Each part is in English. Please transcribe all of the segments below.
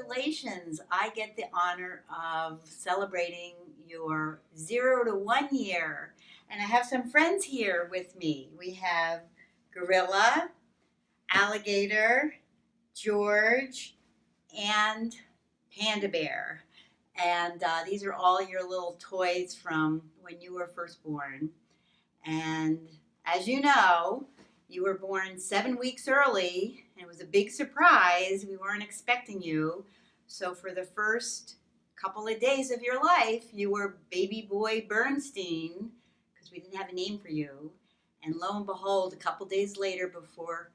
congratulations. I get the honor of celebrating your 0 to 1 year. And I have some friends here with me. We have Gorilla, Alligator, George, and Panda Bear. And these are all your little toys from when you were first born. And as you know, you were born 7 weeks early, and it was a big surprise. We weren't expecting you. So, for the first couple of days of your life, you were baby boy Bernstein because we didn't have a name for you. And lo and behold, a couple days later, before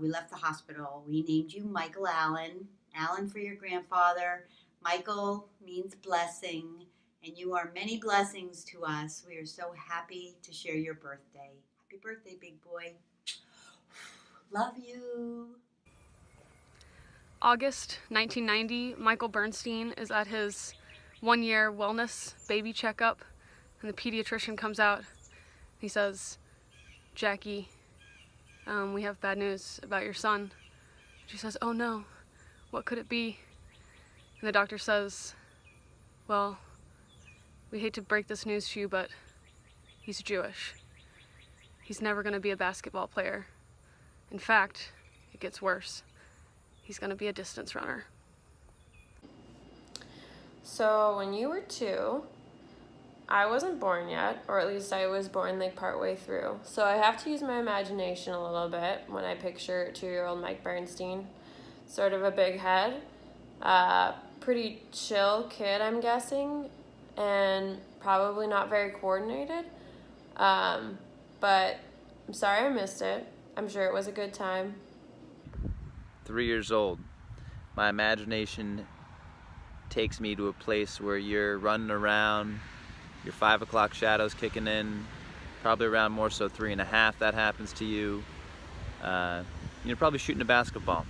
we left the hospital, we named you Michael Allen. Allen for your grandfather. Michael means blessing, and you are many blessings to us. We are so happy to share your birthday. Happy birthday, big boy. Love you. August 1990, Michael Bernstein is at his 1-year wellness baby checkup, and the pediatrician comes out. He says, "Jackie, we have bad news about your son." She says, "Oh no, what could it be?" And the doctor says, "Well, we hate to break this news to you, but he's Jewish. He's never going to be a basketball player. In fact, it gets worse. He's going to be a distance runner." So when you were 2, I wasn't born yet, or at least I was born like partway through. So I have to use my imagination a little bit when I picture 2-year-old Mike Bernstein. Sort of a big head, pretty chill kid, I'm guessing, and probably not very coordinated. But I'm sorry I missed it. I'm sure it was a good time. 3 years old. My imagination takes me to a place where you're running around, your 5 o'clock shadow's kicking in, probably around more so 3:30 that happens to you. You're probably shooting a basketball,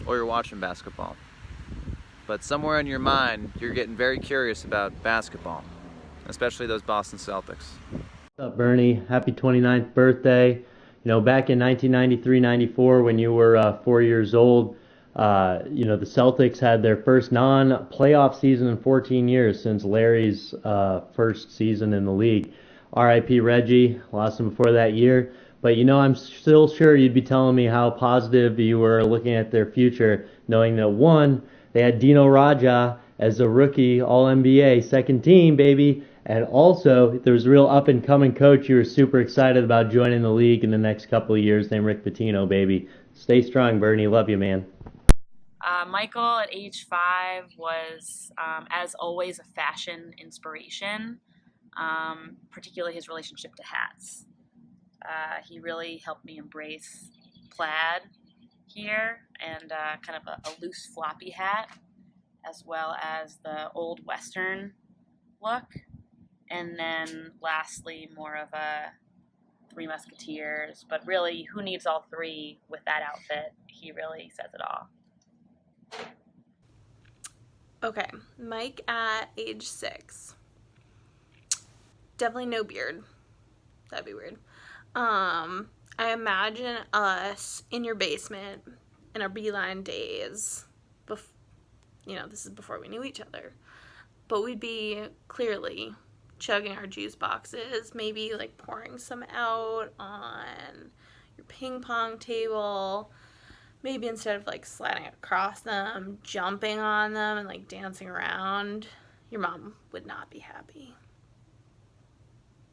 or you're watching basketball. But somewhere in your mind, you're getting very curious about basketball, especially those Boston Celtics. What's up, Bernie? Happy 29th birthday. Back in 1993-94, when you were 4 years old, the Celtics had their first non-playoff season in 14 years since Larry's first season in the league. R.I.P. Reggie, lost him before that year. But I'm still sure you'd be telling me how positive you were looking at their future, knowing that one, they had Dino Raja as a rookie All-NBA second team, baby. And also, there was a real up-and-coming coach you were super excited about joining the league in the next couple of years named Rick Pitino, baby. Stay strong, Bernie. Love you, man. Michael at age 5 was, as always, a fashion inspiration, particularly his relationship to hats. He really helped me embrace plaid here and kind of a loose floppy hat, as well as the old Western look. And then lastly, more of a Three Musketeers, but really, who needs all three with that outfit? He really says it all. Okay, Mike at age 6. Definitely no beard. That'd be weird. I imagine us in your basement in our Beeline days. This is before we knew each other. But we'd be clearly chugging our juice boxes, maybe like pouring some out on your ping pong table. Maybe instead of like sliding across them, jumping on them and like dancing around. Your mom would not be happy.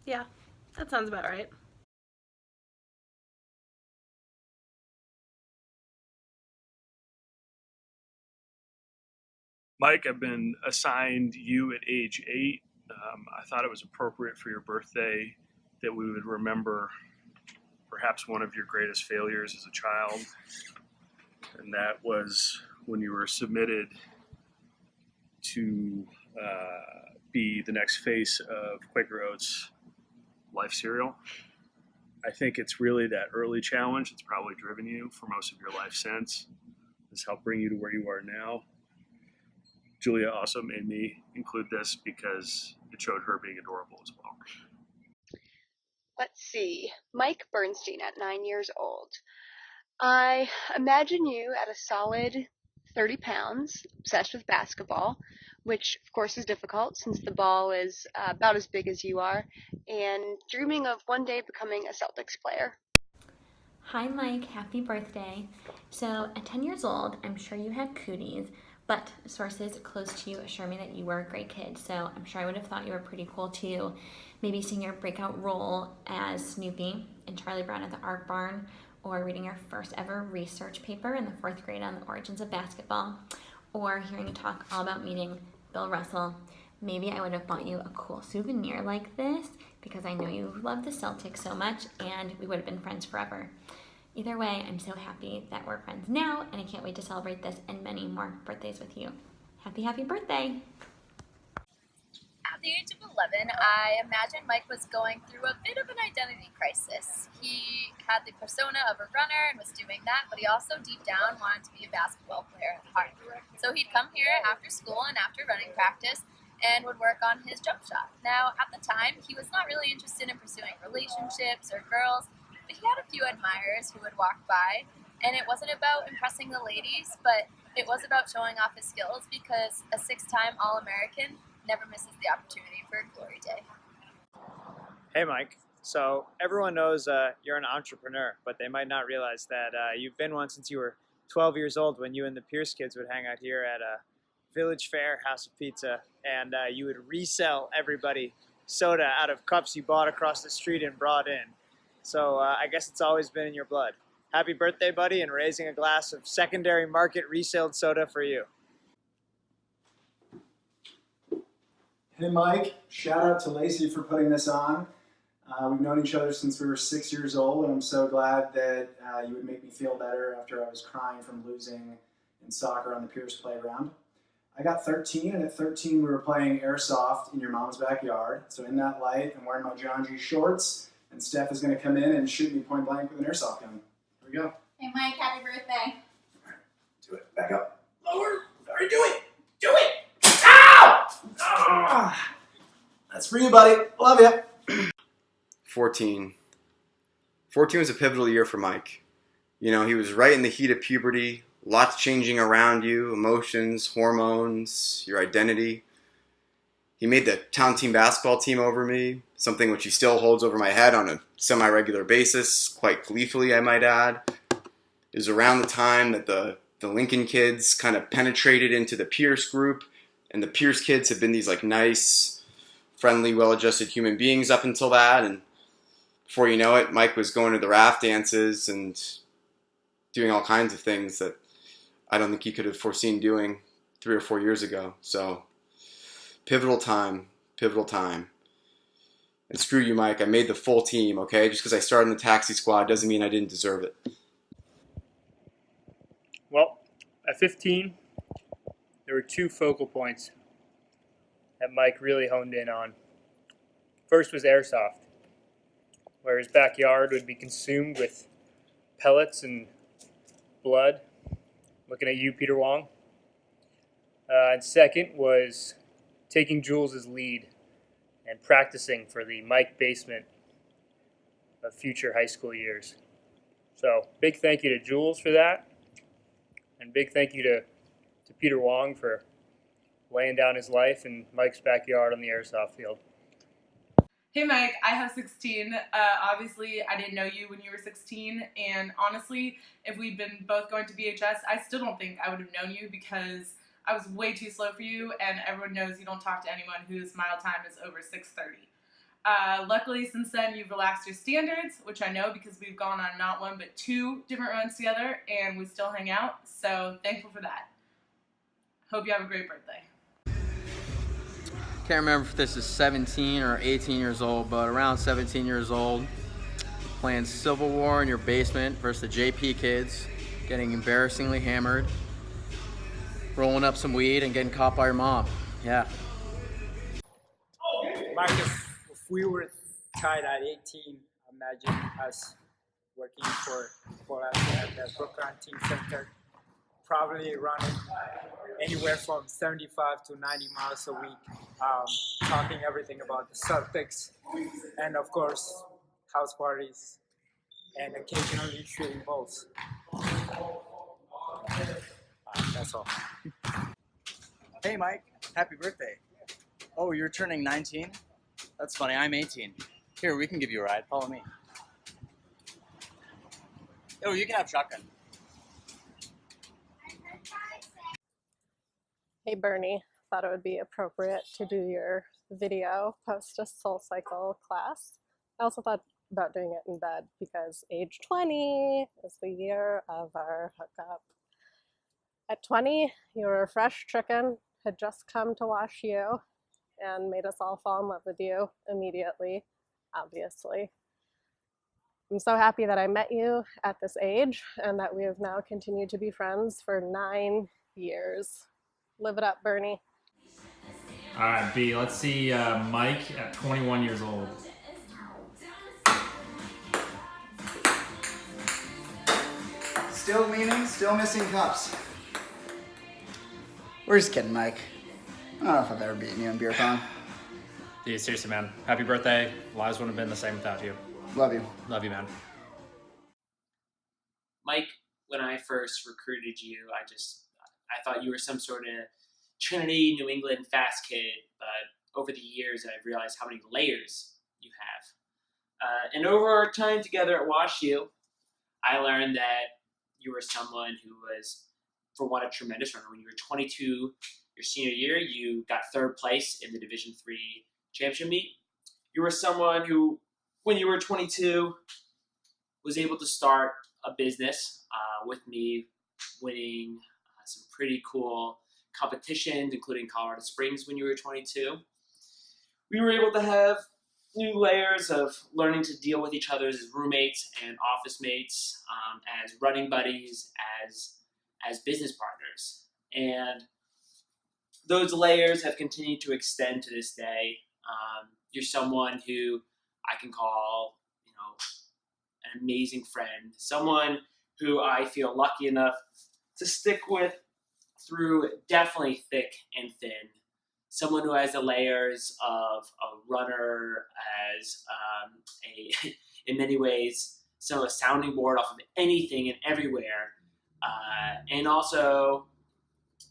Yeah, that sounds about right. Mike, I've been assigned you at age 8. I thought it was appropriate for your birthday that we would remember perhaps one of your greatest failures as a child, and that was when you were submitted to be the next face of Quaker Oats Life Cereal. I think it's really that early challenge that's probably driven you for most of your life since. Has helped bring you to where you are now. Julia also made me include this because it showed her being adorable as well. Let's see. Mike Bernstein at 9 years old. I imagine you at a solid 30 pounds, obsessed with basketball, which of course is difficult since the ball is about as big as you are, and dreaming of one day becoming a Celtics player. Hi Mike, happy birthday. So at 10 years old, I'm sure you had cooties, but sources close to you assure me that you were a great kid, so I'm sure I would have thought you were pretty cool too. Maybe seeing your breakout role as Snoopy in Charlie Brown at the Art Barn, or reading your first ever research paper in the 4th grade on the origins of basketball, or hearing you talk all about meeting Bill Russell. Maybe I would have bought you a cool souvenir like this because I know you love the Celtics so much and we would have been friends forever. Either way, I'm so happy that we're friends now and I can't wait to celebrate this and many more birthdays with you. Happy birthday! At the age of 11, I imagine Mike was going through a bit of an identity crisis. He had the persona of a runner and was doing that, but he also deep down wanted to be a basketball player at heart. So he'd come here after school and after running practice and would work on his jump shot. Now, at the time, he was not really interested in pursuing relationships or girls, but he had a few admirers who would walk by, and it wasn't about impressing the ladies, but it was about showing off his skills because a 6-time All-American never misses the opportunity for a glory day. Hey Mike, so everyone knows you're an entrepreneur, but they might not realize that you've been one since you were 12 years old when you and the Pierce kids would hang out here at Village Fair House of Pizza, and you would resell everybody soda out of cups you bought across the street and brought in. So I guess it's always been in your blood. Happy birthday, buddy, and raising a glass of secondary market resale soda for you. Hey Mike, shout out to Lacey for putting this on. We've known each other since we were 6 years old, and I'm so glad that you would make me feel better after I was crying from losing in soccer on the Pierce playground. I got 13, and at 13 we were playing airsoft in your mom's backyard. So in that light, I'm wearing my John G shorts, and Steph is going to come in and shoot me point blank with an airsoft gun. Here we go. Hey Mike, happy birthday. Do it. Back up. Lower. Sorry, do it. Do it. Ow! Ah, that's for you, buddy. Love you. 14. 14 was a pivotal year for Mike. You know, he was right in the heat of puberty, lots changing around you, emotions, hormones, your identity. He made the town team basketball team over me, something which he still holds over my head on a semi-regular basis, quite gleefully, I might add. It was around the time that the Lincoln kids kind of penetrated into the Pierce group, and the Pierce kids had been these like nice, friendly, well-adjusted human beings up until that, and before you know it, Mike was going to the raft dances and doing all kinds of things that I don't think he could have foreseen doing 3 or 4 years ago. So, pivotal time. And screw you, Mike, I made the full team, okay? Just because I started in the taxi squad doesn't mean I didn't deserve it. Well, at 15, there were 2 focal points that Mike really honed in on. First was airsoft, where his backyard would be consumed with pellets and blood. Looking at you, Peter Wong. And second was taking Jules' lead and practicing for the Mike basement of future high school years. So big thank you to Jules for that, and big thank you to Peter Wong for laying down his life in Mike's backyard on the airsoft field. Hey Mike, I have 16. Obviously, I didn't know you when you were 16, and honestly, if we'd been both going to VHS, I still don't think I would have known you because I was way too slow for you, and everyone knows you don't talk to anyone whose mile time is over 6:30. Luckily, since then, you've relaxed your standards, which I know because we've gone on not 1 but 2 different runs together, and we still hang out, so thankful for that. Hope you have a great birthday. Can't remember if this is 17 or 18 years old, but around 17 years old, playing Civil War in your basement versus the JP kids, getting embarrassingly hammered, rolling up some weed and getting caught by your mom. Yeah. Marcus, if we were tied at 18, imagine us working for us at the Brooklyn Team Center, probably running anywhere from 75 to 90 miles a week, talking everything about the Celtics, and of course, house parties, and occasionally shooting balls. That's all. Hey Mike, happy birthday. Oh, you're turning 19? That's funny, I'm 18. Here, we can give you a ride. Follow me. Oh, you can have shotgun. Hey Bernie, thought it would be appropriate to do your video post a SoulCycle class. I also thought about doing it in bed because age 20 is the year of our hookup. At 20, you were a fresh chicken, had just come to Wash U, and made us all fall in love with you immediately, obviously. I'm so happy that I met you at this age and that we have now continued to be friends for 9 years. Live it up, Bernie. All right, B, let's see Mike at 21 years old. Still leaning, still missing cups. We're just kidding, Mike. I don't know if I've ever beaten you in beer pong. Dude, seriously, man. Happy birthday. Lives wouldn't have been the same without you. Love you. Love you, man. Mike, when I first recruited you, I thought you were some sort of Trinity, New England fast kid, but over the years I've realized how many layers you have. And over our time together at Wash U, I learned that you were someone who was, for one, a tremendous runner. When you were 22, your senior year, you got third place in the Division III championship meet. You were someone who, when you were 22, was able to start a business with me, winning some pretty cool competitions, including Colorado Springs when you were 22. We were able to have new layers of learning to deal with each other as roommates and office mates, as running buddies, as business partners. And those layers have continued to extend to this day. You're someone who I can call, an amazing friend, someone who I feel lucky enough to stick with through definitely thick and thin. Someone who has the layers of a runner, as in many ways, a sounding board off of anything and everywhere. And also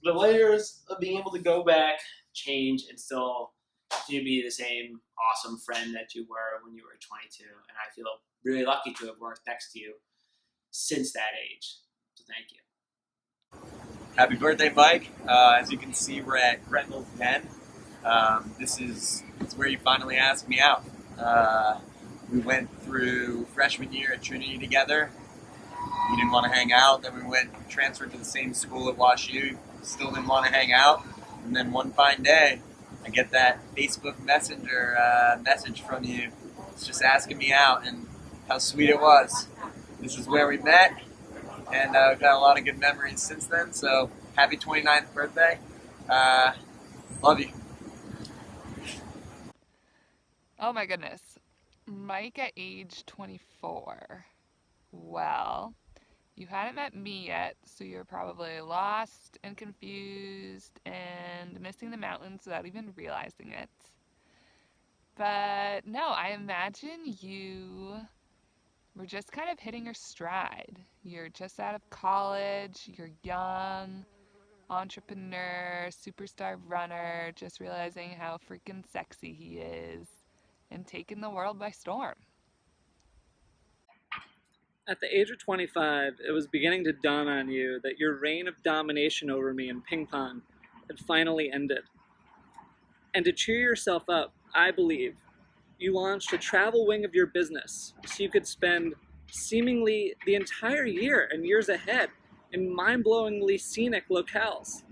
the layers of being able to go back, change, and still continue to be the same awesome friend that you were when you were 22. And I feel really lucky to have worked next to you since that age. So thank you. Happy birthday, Mike. As you can see, we're at Gretnel's Den. It's where you finally asked me out. We went through freshman year at Trinity together. You didn't want to hang out. Then we transferred to the same school at Wash U. Still didn't want to hang out. And then one fine day, I get that Facebook Messenger message from you. It's just asking me out, and how sweet it was. This is where we met, and we've got a lot of good memories since then. So happy 29th birthday. Love you. Oh my goodness. Mike at age 24. Well, you hadn't met me yet, so you're probably lost and confused and missing the mountains without even realizing it. But no, I imagine you were just kind of hitting your stride. You're just out of college, you're young, entrepreneur, superstar runner, just realizing how freaking sexy he is and taking the world by storm. At the age of 25, it was beginning to dawn on you that your reign of domination over me in ping pong had finally ended. And to cheer yourself up, I believe, you launched a travel wing of your business so you could spend seemingly the entire year and years ahead in mind-blowingly scenic locales.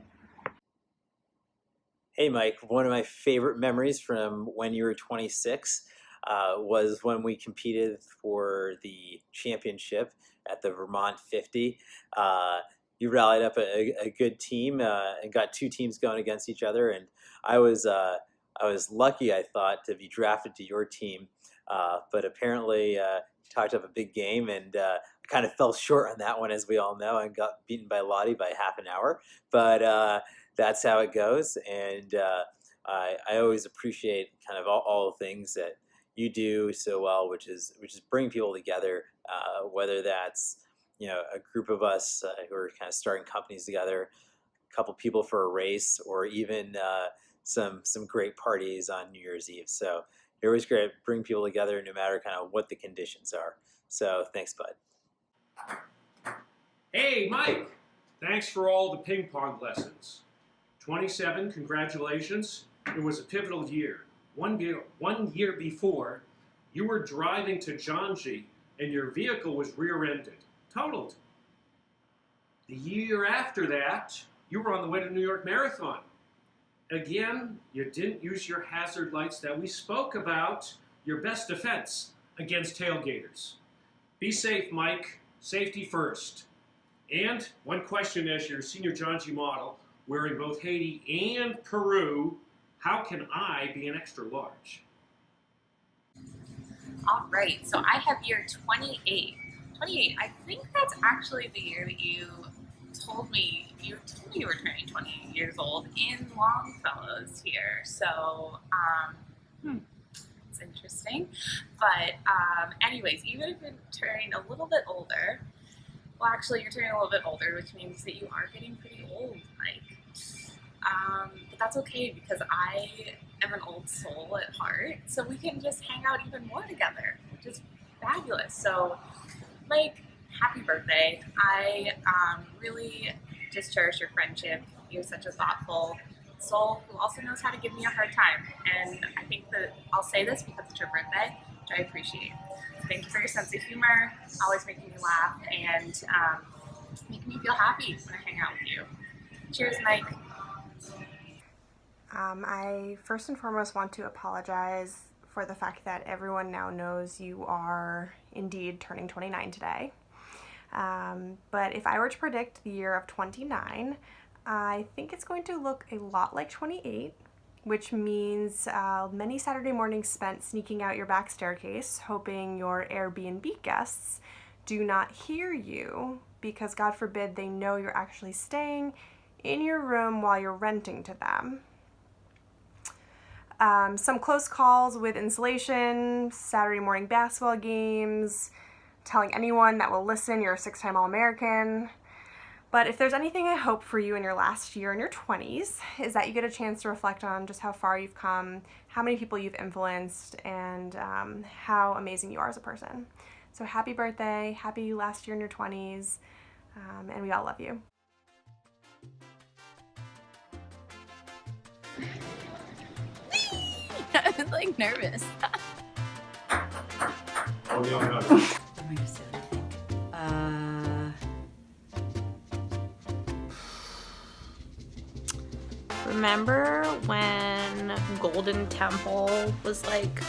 Hey Mike, one of my favorite memories from when you were 26 was when we competed for the championship at the Vermont 50. You rallied up a good team and got two teams going against each other, and I was lucky, I thought, to be drafted to your team, but apparently talked up a big game, and kind of fell short on that one, as we all know, and got beaten by Lottie by half an hour. But that's how it goes, and I always appreciate kind of all the things that you do so well, which is bring people together, whether that's a group of us who are kind of starting companies together, couple people for a race, or even some great parties on New Year's Eve. So you're always great to bring people together no matter kind of what the conditions are. So thanks, bud. Hey, Mike! Thanks for all the ping pong lessons. 27, congratulations. It was a pivotal year. One year before, you were driving to Janji and your vehicle was rear-ended, totaled. The year after that, you were on the way to New York Marathon. Again, you didn't use your hazard lights that we spoke about, your best defense against tailgaters. Be safe, Mike. Safety first. And one question as your senior Janji model, wearing both Haiti and Peru, how can I be an extra large? All right, so I have year 28. 28, I think that's actually the year that you told me you were turning 20 years old in Longfellows here. So, it's interesting. But anyways, even if you're turning a little bit older, well, actually, you're turning a little bit older, which means that you are getting pretty old, Mike. But that's okay because I am an old soul at heart, so we can just hang out even more together, which is fabulous. So, Mike, happy birthday. I really just cherish your friendship. You're such a thoughtful soul who also knows how to give me a hard time. And I think that I'll say this because it's your birthday, which I appreciate. Thank you for your sense of humor, always making me laugh, and making me feel happy when I hang out with you. Cheers, Mike. I first and foremost want to apologize for the fact that everyone now knows you are indeed turning 29 today. But if I were to predict the year of 29, I think it's going to look a lot like 28, which means many Saturday mornings spent sneaking out your back staircase, hoping your Airbnb guests do not hear you, because God forbid they know you're actually staying in your room while you're renting to them. Some close calls with insulation, Saturday morning basketball games, telling anyone that will listen you're a 6-time All-American. But if there's anything I hope for you in your last year in your 20s, is that you get a chance to reflect on just how far you've come, how many people you've influenced, and how amazing you are as a person. So happy birthday, happy last year in your 20s, and we all love you. I was like nervous. Oh, no. I'm gonna say what I think. Remember when Golden Temple was like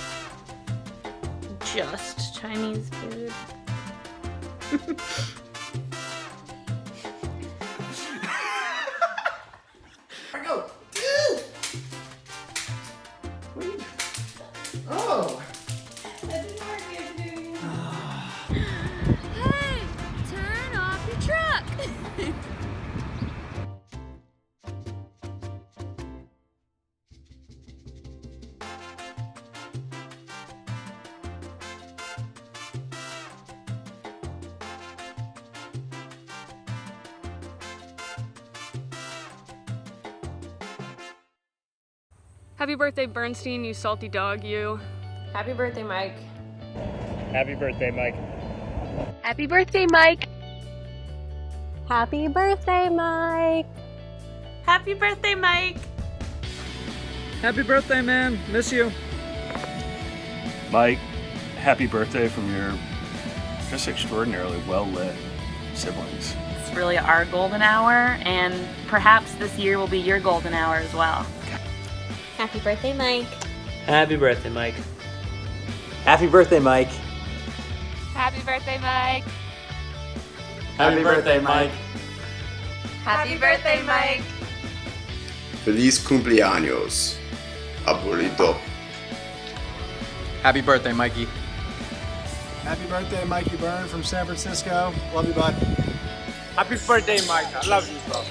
just Chinese food? Go. Oh. Hey, turn off your truck. Happy birthday, Bernstein, you salty dog, you. Happy birthday, Mike. Happy birthday, Mike. Happy birthday, Mike. Happy birthday, Mike. Happy birthday, Mike. Happy birthday, man. Miss you. Mike, happy birthday from your just extraordinarily well-lit siblings. It's really our golden hour, and perhaps this year will be your golden hour as well. Happy birthday, Mike. Happy birthday, Mike. Happy birthday, Mike. Happy birthday, Mike. Happy birthday, Mike. Happy birthday, Mike. Feliz cumpleaños, abuelito. Happy birthday, Mikey. Happy birthday, Mikey Byrne from San Francisco. Love you, bud. Happy birthday, Mike. I love you, bro.